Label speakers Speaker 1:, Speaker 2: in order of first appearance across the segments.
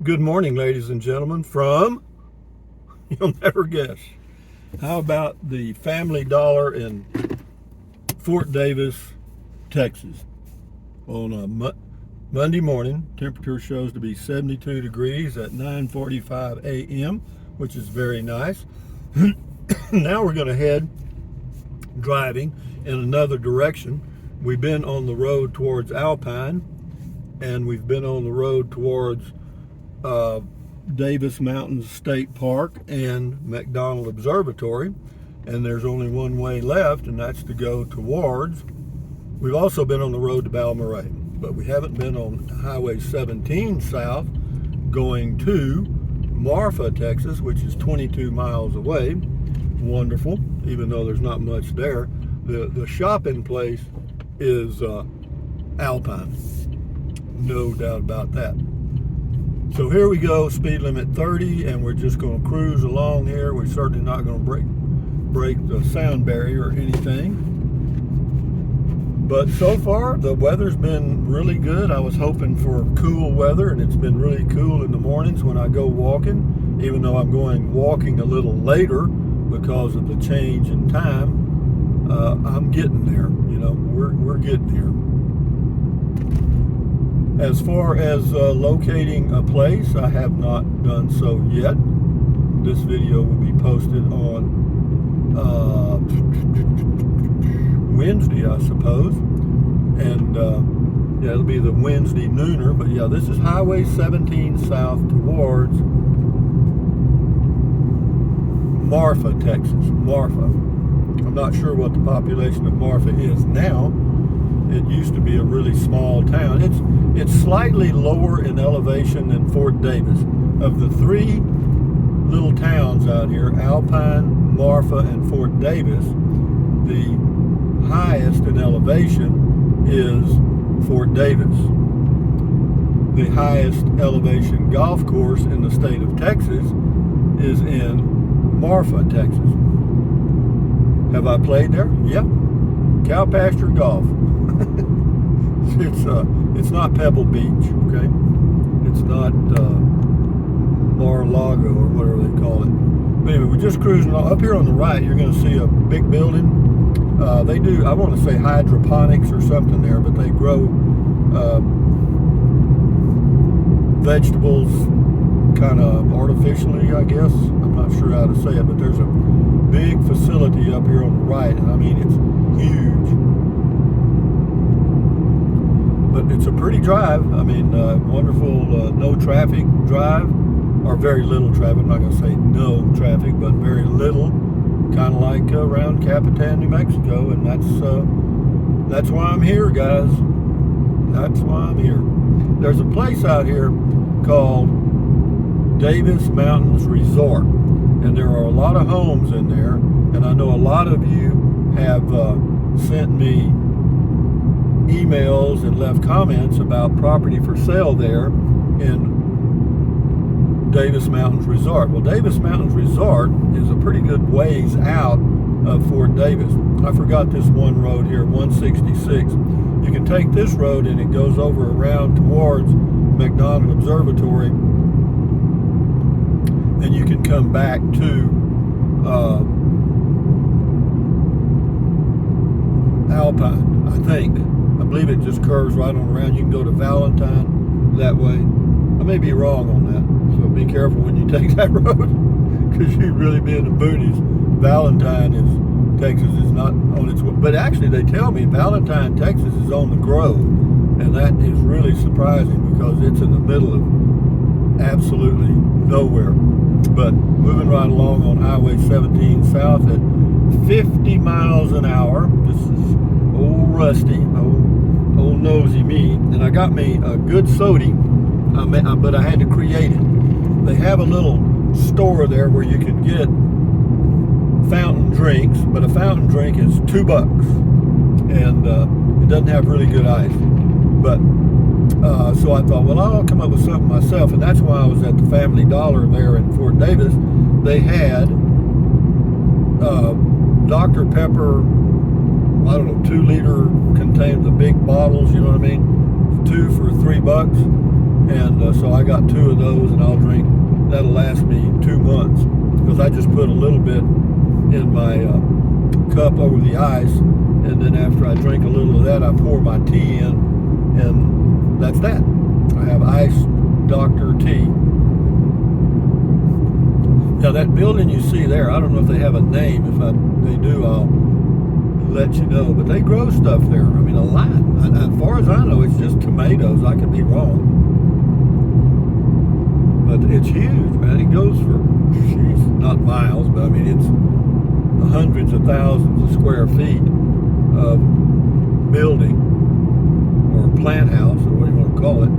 Speaker 1: Good morning, ladies and gentlemen, from, you'll never guess, how about the Family Dollar in Fort Davis, Texas? On a Monday morning, temperature shows to be 72 degrees at 9:45 a.m., which is very nice. Now we're going to head driving in another direction. We've been on the road towards Alpine, and we've been on the road towards Davis Mountains State Park and McDonald Observatory, and there's only one way left, and that's to go towards. We've also been on the road to Balmorhea, but we haven't been on Highway 17 south going to Marfa, Texas, which is 22 miles away. Wonderful, even though there's not much there. The shopping place is Alpine, no doubt about that. So here we go, speed limit 30, and we're just going to cruise along here. We're certainly not going to break the sound barrier or anything. But so far, the weather's been really good. I was hoping for cool weather, and it's been really cool in the mornings when I go walking, even though I'm going walking a little later because of the change in time. I'm getting there, you know, we're getting here. As far as locating a place, I have not done so yet. This video will be posted on Wednesday, I suppose. And yeah, it'll be the Wednesday nooner. But yeah, this is Highway 17 south towards Marfa, Texas. Marfa. I'm not sure what the population of Marfa is now. It used to be a really small town. It's slightly lower in elevation than Fort Davis. Of the three little towns out here, Alpine, Marfa, and Fort Davis, the highest in elevation is Fort Davis. The highest elevation golf course in the state of Texas is in Marfa, Texas. Have I played there? Yeah. Cow pasture golf. It's not Pebble Beach, okay? It's not Mar-a-Lago or whatever they call it. But anyway, we're just cruising up here on the right. You're going to see a big building. They do, I want to say hydroponics or something there, but they grow vegetables kind of artificially, I guess. I'm not sure how to say it, but there's a big facility up here on the right, and I mean, it's huge. But it's a pretty drive. I mean, wonderful no traffic drive, or very little traffic. I'm not going to say no traffic, but very little, kind of like around Capitan, New Mexico, and that's why I'm here, guys. That's why I'm here. There's a place out here called Davis Mountains Resort, and there are a lot of homes in there, and I know a lot of you have sent me emails and left comments about property for sale there in Davis Mountains Resort. Well, Davis Mountains Resort is a pretty good ways out of Fort Davis. I forgot this one road here, 166. You can take this road and it goes over around towards McDonald Observatory, and you can come back to Alpine, I think. I believe it just curves right on around. You can go to Valentine that way. I may be wrong on that, so be careful when you take that road, because you'd really be in the boonies. Valentine Texas is not on its way, but actually they tell me Valentine, Texas is on the Grove, and that is really surprising because it's in the middle of absolutely nowhere. But moving right along on Highway 17 south at 50 miles an hour. This is old Rusty, old nosy me, and I got me a good soda, but I had to create it. They have a little store there where you can get fountain drinks, but a fountain drink is $2, and it doesn't have really good ice. But so I thought, well, I'll come up with something myself, and that's why I was at the Family Dollar there in Fort Davis. They had Dr. Pepper, I don't know, 2-liter container, the big bottles, you know what I mean? 2 for $3. And so I got 2 of those, and I'll drink. That'll last me 2 months because I just put a little bit in my cup over the ice, and then after I drink a little of that, I pour my tea in, and that's that. I have iced Dr. tea. Now that building you see there, I don't know if they have a name. If they do, I'll let you know. But they grow stuff there. I mean, a lot. As far as I know, it's just tomatoes. I could be wrong. But it's huge, man. It goes for, not miles, but I mean, it's hundreds of thousands of square feet of building or plant house, or what you want to call it.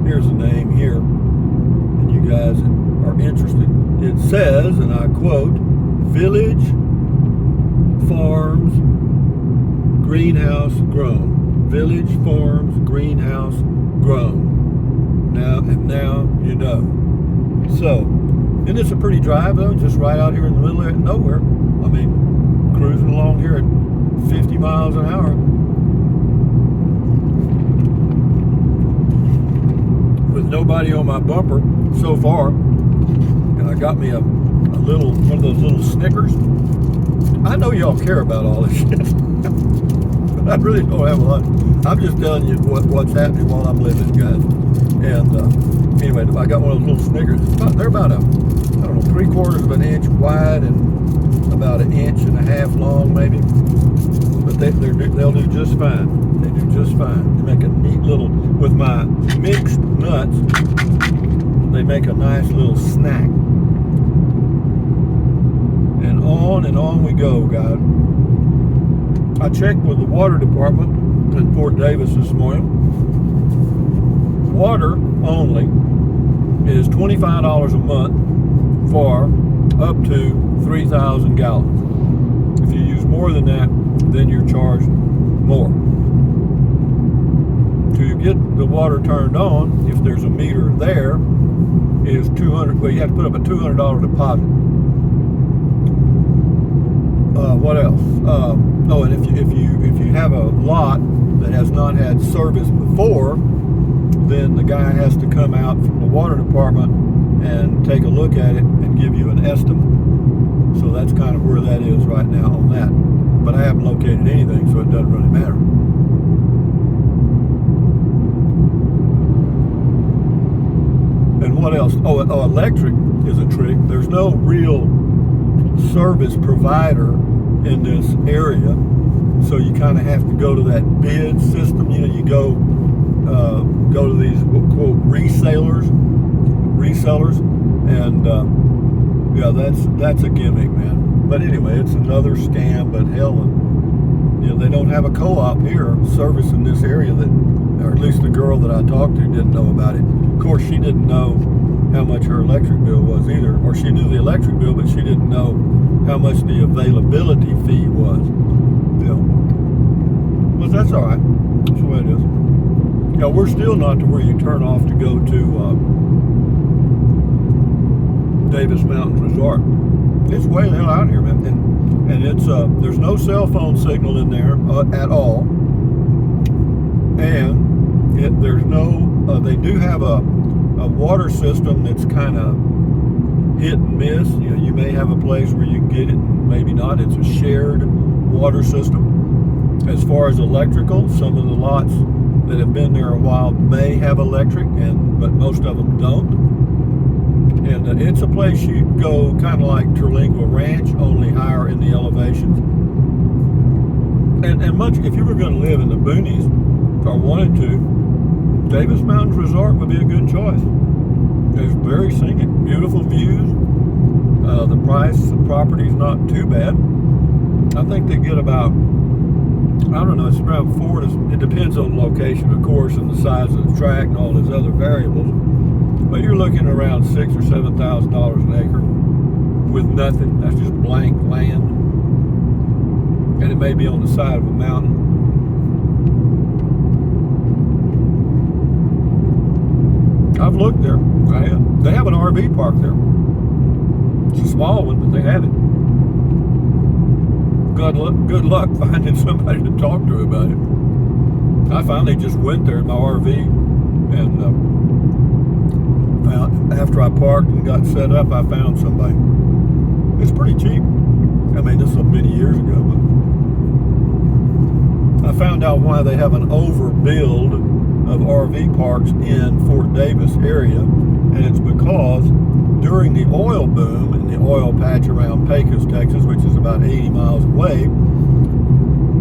Speaker 1: Here's the name here, and you guys are interested. It says, and I quote, Village Farms Greenhouse Grown. Village Farms Greenhouse Grown. Now you know. So, and it's a pretty drive though, just right out here in the middle of nowhere. I mean, cruising along here at 50 miles an hour. With nobody on my bumper so far. And I got me a little, one of those little Snickers. I know y'all care about all this shit. But I really don't have a lot. I'm just telling you what's happening while I'm living, guys. And anyway, I got one of those little Snickers. They're about I don't know, 3/4 of an inch wide and about 1.5 inches long, maybe. But they'll do just fine. They do just fine. They make a neat little, with my mixed nuts, they make a nice little snack. And on we go, guys. I checked with the water department in Fort Davis this morning. Water only is $25 a month for up to 3,000 gallons. If you use more than that, then you're charged more. To get the water turned on, if there's a meter there, is $200. Well, you have to put up a $200 deposit. What else? Oh, and if you have a lot that has not had service before, then the guy has to come out from the water department and take a look at it and give you an estimate. So that's kind of where that is right now on that. But I haven't located anything, so it doesn't really matter. And what else? Oh, electric is a trick. There's no real service provider in this area, so you kind of have to go to that bid system. You know, you go to these quote resellers, and yeah, that's a gimmick, man. But anyway, it's another scam. But hell, you know, they don't have a co-op here service in this area, that, or at least the girl that I talked to didn't know about it. Of course, she didn't know how much her electric bill was either, or she knew the electric bill, but she didn't know how much the availability fee was. You know, but that's all right. That's the way it is. You know, we're still not to where you turn off to go to Davis Mountain Resort. It's way the hell out here, man, and it's there's no cell phone signal in there at all, and there's no. They do have a water system that's kind of hit and miss. You know, you may have a place where you can get it, maybe not. It's a shared water system. As far as electrical, some of the lots that have been there a while may have electric, but most of them don't. And it's a place you go kind of like Terlingua Ranch, only higher in the elevations. And much, if you were going to live in the boonies or wanted to, Davis Mountains Resort would be a good choice. It's very scenic, beautiful views. The price of the property is not too bad. I think they get about, I don't know, it's around it depends on the location, of course, and the size of the tract and all those other variables. But you're looking around $6,000 or $7,000 an acre with nothing. That's just blank land. And it may be on the side of a mountain. I've looked there. They have an RV park there. It's a small one, but they have it. Good luck finding somebody to talk to about it. I finally just went there in my RV and parked and got set up, I found somebody. It's pretty cheap. I mean, this was many years ago, but I found out why they have an overbuild of RV parks in Fort Davis area, and it's because during the oil boom in the oil patch around Pecos, Texas, which is about 80 miles away,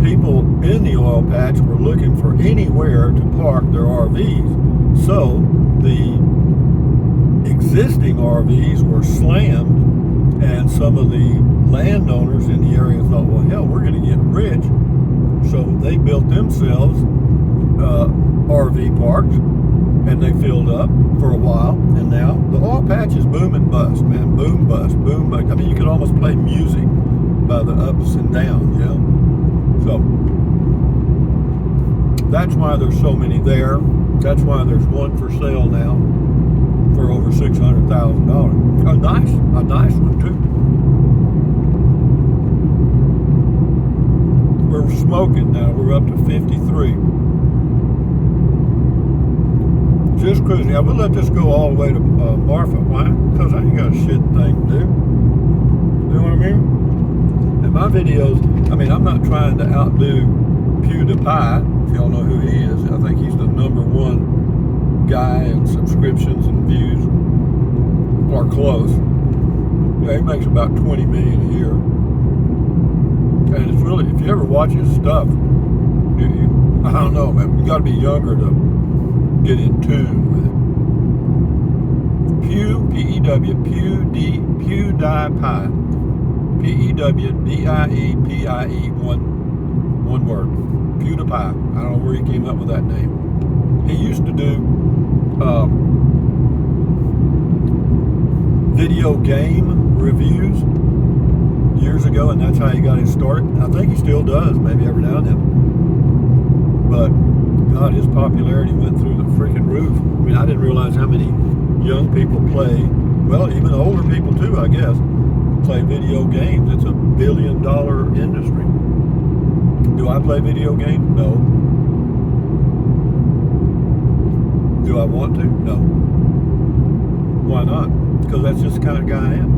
Speaker 1: people in the oil patch were looking for anywhere to park their RVs. So the existing RVs were slammed, and some of the landowners in the area thought, well, hell, we're going to get rich. So they built themselves RV parks, and they filled up for a while, and now the oil patch is boom and bust, man. Boom, bust, boom, bust. I mean, you could almost play music by the ups and downs, you know? So that's why there's so many there. That's why there's one for sale now for over $600,000. A nice one too. We're smoking now. We're up to 53. Just cruising. I will let this go all the way to Marfa. Why? Because I ain't got a shit thing to do. You know what I mean? In my videos, I mean, I'm not trying to outdo PewDiePie, if y'all know who he is. I think he's the #1 guy in subscriptions and views, or close. Yeah, he makes about 20 million a year. And it's really, if you ever watch his stuff, I don't know, man, you got to be younger to get in tune with it. Pew, P-E-W, PewDiePie. P-E-W-D-I-E-P-I-E, one word. PewDiePie. I don't know where he came up with that name. He used to do video game reviews years ago, and that's how he got his start. I think he still does, maybe every now and then. But God, his popularity went through the freaking roof. I mean, I didn't realize how many young people play, well, even older people too, I guess, play video games. It's a $1 billion industry. Do I play video games? No. Do I want to? No. Why not? Because that's just the kind of guy I am.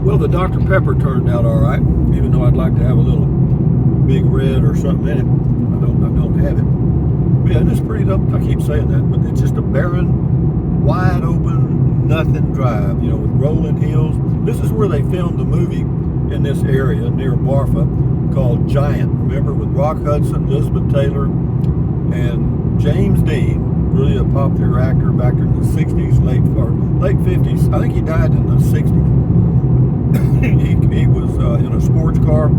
Speaker 1: Well, the Dr. Pepper turned out all right, even though I'd like to have a little Big Red or something in it. I don't have it. But yeah, it's pretty dope. I keep saying that, but it's just a barren, wide open, nothing drive, you know, with rolling hills. This is where they filmed the movie in this area near Marfa called Giant. Remember, with Rock Hudson, Elizabeth Taylor, and James Dean, really a popular actor back in the 60s, late 50s. I think he died in the 60s. he was in a sports car,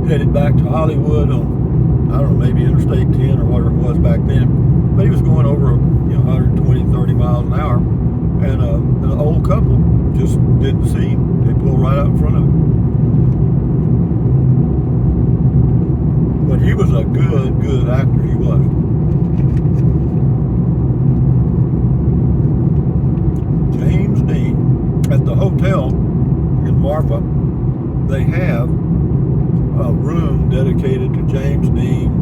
Speaker 1: headed back to Hollywood on, I don't know, maybe Interstate 10 or whatever it was back then. But he was going over, 120, 30 miles an hour, and an old couple just didn't see him. They pulled right out in front of him. But he was a good actor, he was. James Dean. At the hotel in Marfa, they have a room dedicated to James Dean.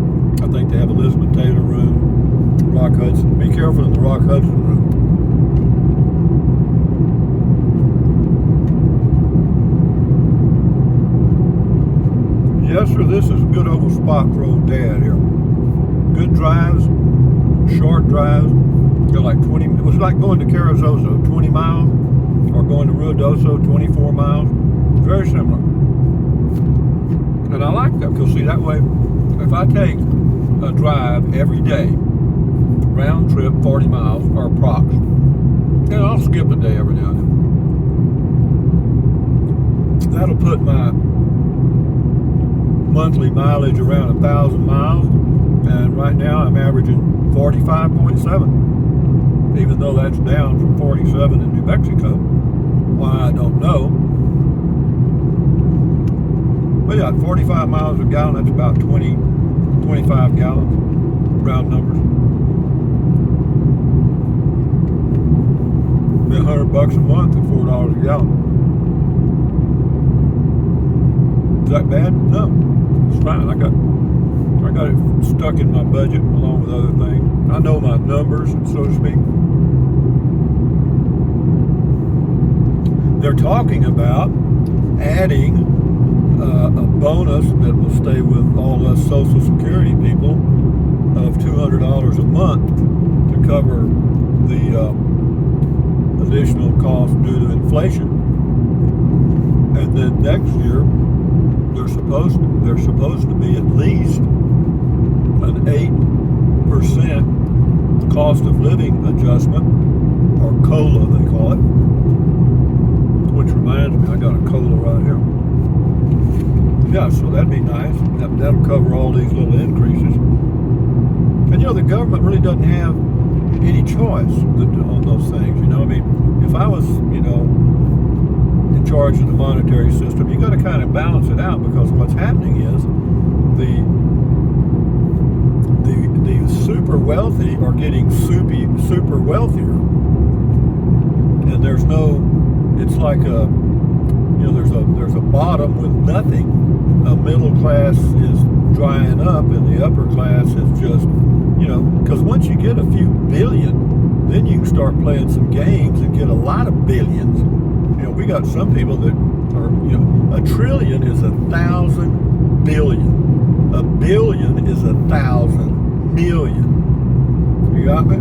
Speaker 1: I think they have Elizabeth Taylor room, Rock Hudson. Be careful in the Rock Hudson room. Yes, sir, this is a good old spot for old Dad here. Good drives, short drives. They're like 20, it was like going to Carrizozo, 20 miles, or going to Ruidoso, 24 miles. Very similar. And I like that, because see, that way, if I take a drive every day, round trip 40 miles, or approx, and I'll skip a day every now and then. That'll put my monthly mileage around 1,000 miles, and right now I'm averaging 45.7, even though that's down from 47 in New Mexico. Why, I don't know. But yeah, 45 miles a gallon, that's about 25 gallons, round numbers. Be $100 a month at $4 a gallon. Is that bad? No, it's fine. I got it stuck stuck in my budget along with other things. I know my numbers, so to speak. They're talking about adding a bonus that will stay with all us Social Security people of $200 a month to cover the additional cost due to inflation. And then next year, they're supposed to be at least an 8% cost of living adjustment, or COLA they call it. Which reminds me, I got a COLA right here. Yeah, so that'd be nice. That'll cover all these little increases. And the government really doesn't have any choice on those things. I mean, if I was, in charge of the monetary system, you got to kind of balance it out, because what's happening is the super wealthy are getting super wealthier, and there's no. It's like there's a bottom with nothing. A middle class is drying up, and the upper class is just, because once you get a few billion, then you can start playing some games and get a lot of billions. We got some people that are, a trillion is 1,000 billion. A billion is 1,000 million. You got me?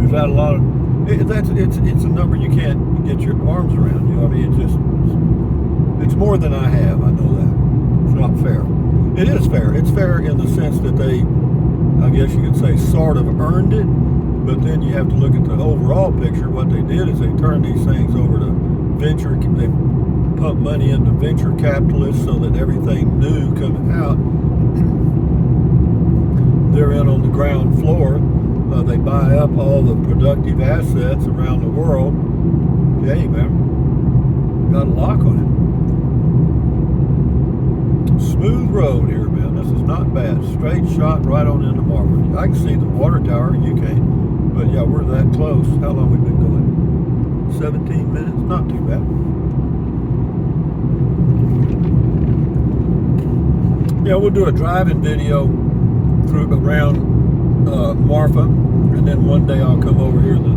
Speaker 1: Is that a lot of? It's a number you can't get your arms around. I mean, it's more than I have. I know that. It's not fair. It is fair. It's fair in the sense that they, I guess you could say, sort of earned it. But then you have to look at the overall picture. What they did is they turned these things over to venture. They pumped money into venture capitalists so that everything new coming out, they're in on the ground floor. They buy up all the productive assets around the world. Hey, man, got a lock on it. Smooth road here, man. This is not bad. Straight shot right on into Marfa. I can see the water tower. You can't. But yeah, we're that close. How long we been going? 17 minutes. Not too bad. Yeah, we'll do a driving video around Marfa, and then one day I'll come over here the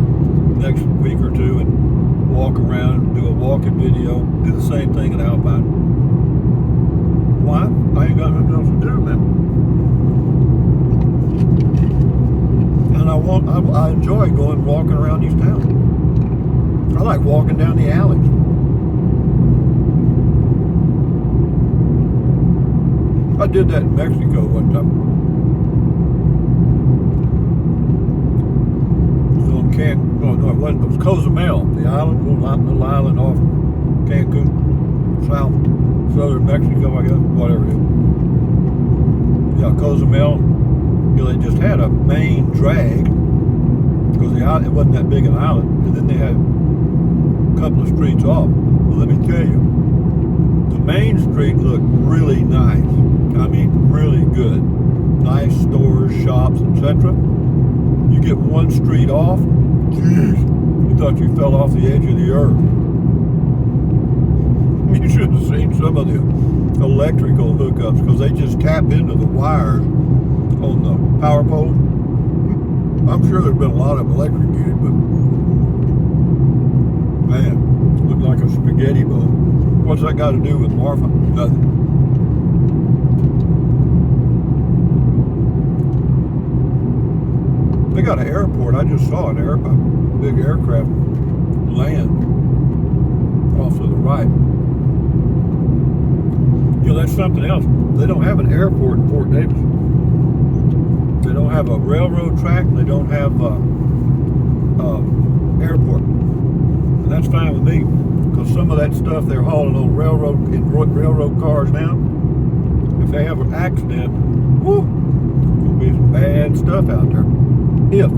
Speaker 1: next week or two and walk around and do a walking video. Do the same thing in Alpine. Why? I ain't got nothing else to do, man. And I enjoy walking around these towns. I like walking down the alleys. I did that in Mexico one time. It was Cozumel, the island, little island off Cancun, southern Mexico, I guess, whatever it is. Yeah, Cozumel. They just had a main drag because it wasn't that big an island, and then they had a couple of streets off. Well, let me tell you, the main street looked really nice. I mean, really good. Nice stores, shops, etc. You get one street off, geez, you thought you fell off the edge of the earth. You should have seen some of the electrical hookups, because they just tap into the wires on the power pole. I'm sure there's been a lot of them electrocuted, but man, it looked like a spaghetti bowl. What's that got to do with Marfa? Nothing. They got an airport. I just saw a big aircraft land off to the right. That's something else. They don't have an airport in Fort Davis. They don't have a railroad track. They don't have airport. And that's fine with me, because some of that stuff they're hauling on railroad cars now. If they have an accident, whoo, there'll be some bad stuff out there. If.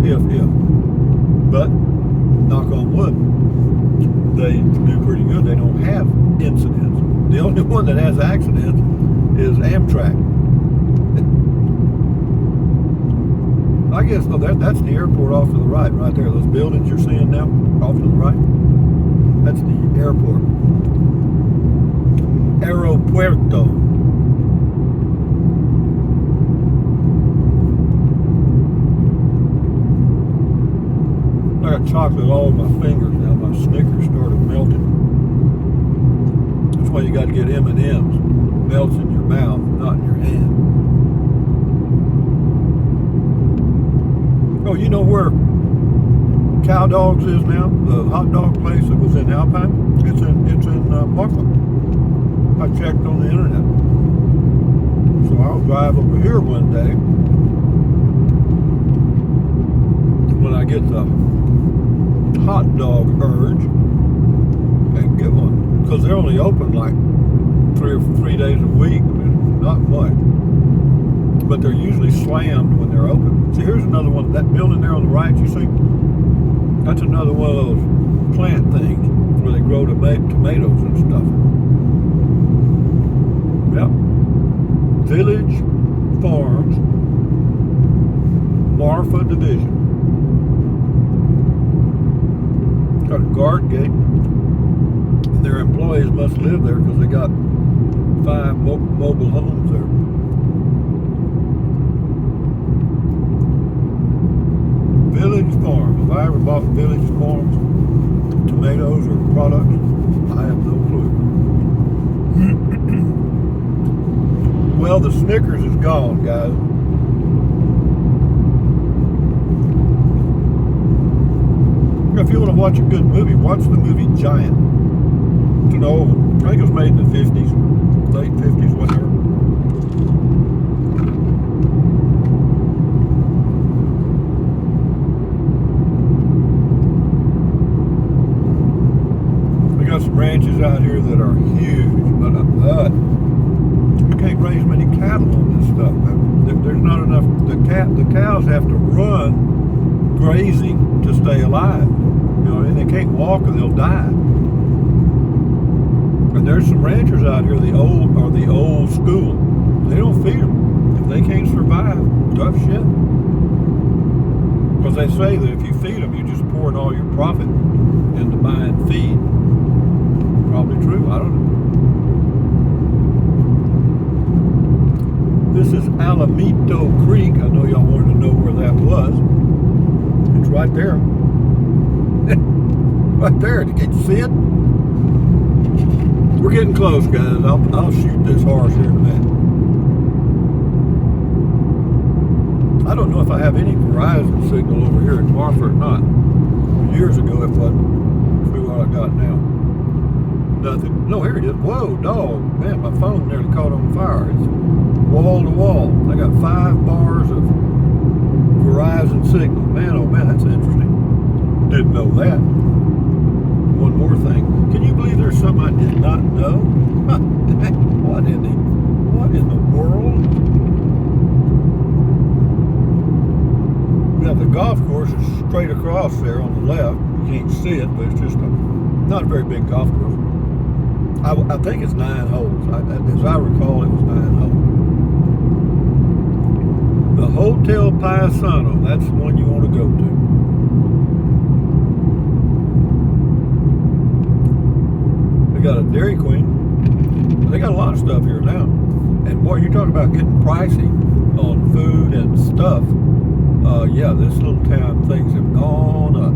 Speaker 1: But, knock on wood, they do pretty good. They don't have incidents. The only one that has accidents is Amtrak. I guess, that's the airport off to the right there. Those buildings you're seeing now, off to the right, that's the airport. Aeropuerto. got chocolate all over my fingers now. My Snickers started melting. That's why you got to get M&Ms. Melts in your mouth, not in your hand. Oh, you know where Cow Dogs is now? The hot dog place that was in Alpine? It's in Marfa. I checked on the internet. So I'll drive over here one day when I get the hot dog urge and get one. Because they're only open like 3 days a week. I mean, not much. But they're usually slammed when they're open. See, here's another one. That building there on the right, you see? That's another one of those plant things where they grow tomatoes and stuff. Yep. Village Farms, Marfa Division. Got a guard gate. And their employees must live there because they got 5 mobile homes there. Village Farms. Have I ever bought Village Farms tomatoes or products? I have no clue. Well, the Snickers is gone, guys. If you want to watch a good movie, watch the movie Giant. It's an old, I think it was made in the 50s, late 50s, whatever. We got some ranches out here that are huge, but you can't raise many cattle on this stuff. There's not enough. The cows have to run grazing to stay alive. You know, and they can't walk or they'll die. And there's some ranchers out here, the old school. They don't feed them. If they can't survive, tough shit. Because they say that if you feed them, you're just pouring all your profit into buying feed. Probably true, I don't know. This is Alamito Creek. I know y'all wanted to know where that was. It's right there. Right there. Can you see it? We're getting close, guys. I'll shoot this horse here in a minute. I don't know if I have any Verizon signal over here in Marfa or not. Years ago it wasn't. See what I got now. Nothing. No, here it is. Whoa, dog. Man, my phone nearly caught on fire. It's wall to wall. I got 5 bars of Verizon signal. Man, oh man, that's interesting. Didn't know that. One more thing. Can you believe there's something I did not know? What in the world? Now the golf course is straight across there on the left. You can't see it, but it's just not a very big golf course. I think it's 9 holes. As I recall, it was 9 holes. The Hotel Paisano, that's the one you want to go to. They got a Dairy Queen. They got a lot of stuff here now. And boy, you talk about getting pricey on food and stuff. Yeah, this little town, things have gone up.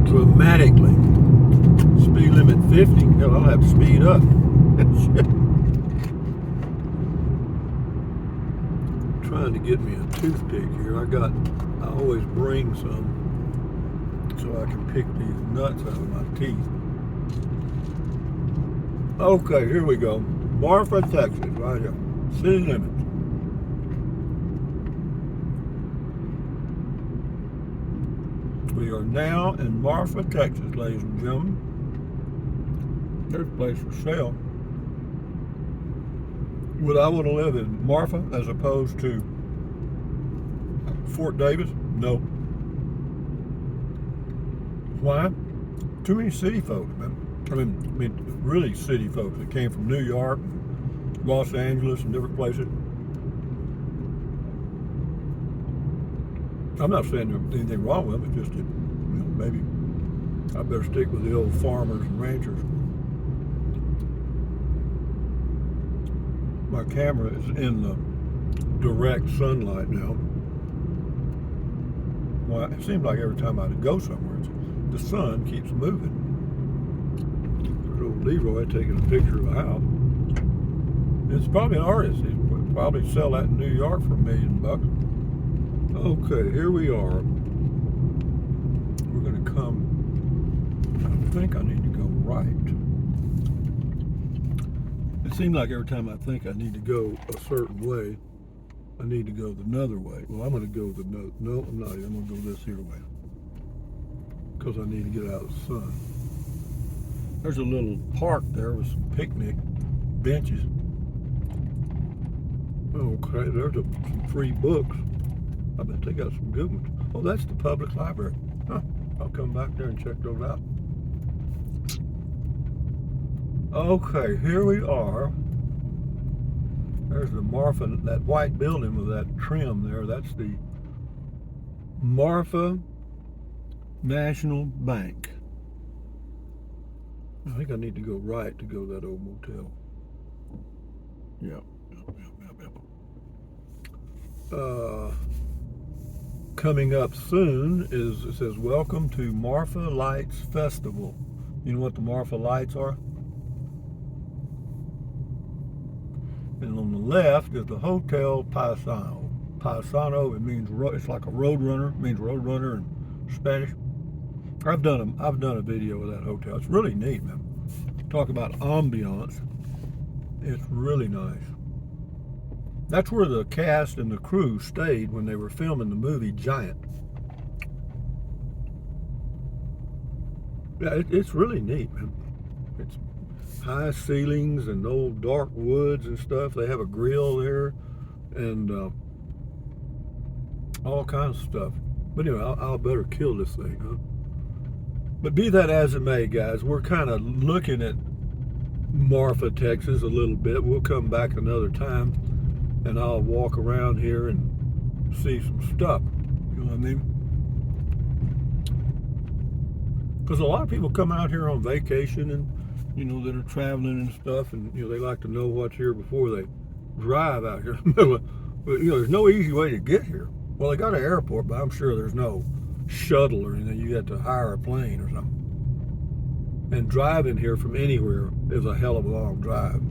Speaker 1: Dramatically. Speed limit 50. Hell, I'll have to speed up. Trying to get me a toothpick here. I always bring some so I can pick these nuts out of my teeth. Okay, here we go. Marfa, Texas, right here. City limits. We are now in Marfa, Texas, ladies and gentlemen. There's a place for sale. Would I want to live in Marfa as opposed to Fort Davis? No. Why? Too many city folks, man. I mean, really city folks that came from New York, Los Angeles, and different places. I'm not saying there's anything wrong with them. It's just that, maybe I better stick with the old farmers and ranchers. My camera is in the direct sunlight now. Well, it seems like every time I go somewhere, the sun keeps moving. There's old Leroy taking a picture of a house. It's probably an artist. He'd probably sell that in New York for $1 million. Okay, here we are. We're going to come. I think I need to go right. It seems like every time I think I need to go a certain way, I need to go another way. Well, I'm going to go no, I'm not. I'm going to go this here way because I need to get out of the sun. There's a little park there with some picnic benches. Okay, there's some free books. I bet they got some good ones. Oh, that's the Publix Library. Huh. I'll come back there and check those out. Okay, here we are. There's the Marfa, that white building with that trim there. That's the Marfa National Bank. I think I need to go right to go to that old motel. Yep. Coming up soon is, it says, welcome to Marfa Lights Festival. You know what the Marfa Lights are? And on the left is the Hotel Paisano. Paisano, it means, it's like a road runner. It means road runner in Spanish. I've done a video of that hotel. It's really neat, man. Talk about ambiance. It's really nice. That's where the cast and the crew stayed when they were filming the movie Giant. Yeah, it's really neat, man. It's high ceilings and old dark woods and stuff. They have a grill there and all kinds of stuff. But anyway, I'll better kill this thing, huh? But be that as it may, guys, we're kind of looking at Marfa, Texas a little bit. We'll come back another time and I'll walk around here and see some stuff. You know what I mean? Because a lot of people come out here on vacation and, you know, that are traveling and stuff, and, you know, they like to know what's here before they drive out here. But, you know, there's no easy way to get here. Well, they got an airport, but I'm sure there's no shuttle or anything. You have to hire a plane or something. And driving here from anywhere is a hell of a long drive.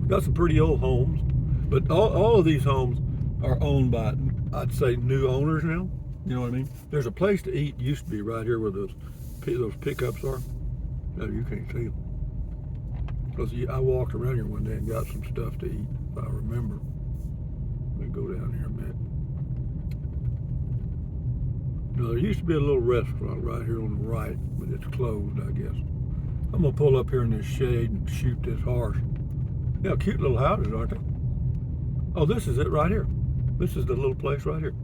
Speaker 1: Got some pretty old homes, but all of these homes are owned by, I'd say, new owners now. You know what I mean? There's a place to eat, used to be right here where those pickups are. No, you can't see them. Because I walked around here one day and got some stuff to eat, if I remember. Let me go down here a minute. Now, there used to be a little restaurant right here on the right, but it's closed, I guess. I'm going to pull up here in this shade and shoot this horse. Yeah, cute little houses, aren't they? Oh, this is it right here. This is the little place right here.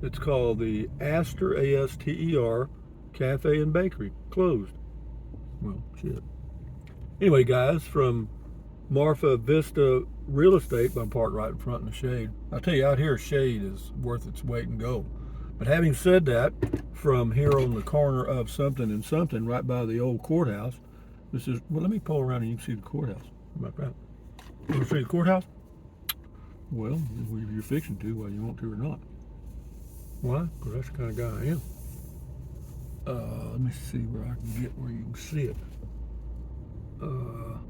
Speaker 1: It's called the Aster, A-S-T-E-R, Cafe and Bakery. Closed. Well, shit. Anyway, guys, from Marfa Vista Real Estate, I'm parked right in front in the shade. I tell you, out here, shade is worth its weight in gold. But having said that, from here on the corner of something and something, right by the old courthouse, this is, well, let me pull around and you can see the courthouse. How about that? You want to see the courthouse? Well, if you're fixing to, whether you want to or not. Why? Because that's the kind of guy I am. Let me see where I can get where you can see it. I'm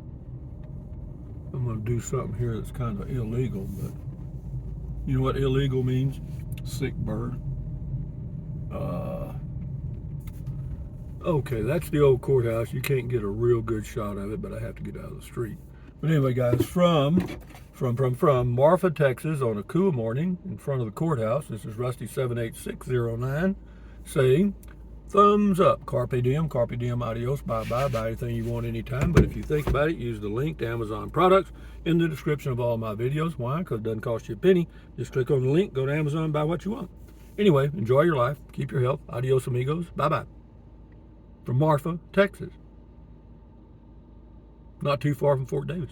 Speaker 1: going to do something here that's kind of illegal, but you know what illegal means? Sick bird. Okay, that's the old courthouse. You can't get a real good shot of it, but I have to get out of the street. But anyway, guys, from Marfa, Texas, on a cool morning in front of the courthouse, this is Rusty78609 saying, thumbs up. Carpe diem, adios, bye-bye. Buy anything you want anytime. But if you think about it, use the link to Amazon products in the description of all my videos. Why? Because it doesn't cost you a penny. Just click on the link, go to Amazon, buy what you want. Anyway, enjoy your life. Keep your health. Adios, amigos. Bye-bye. From Marfa, Texas. Not too far from Fort Davis.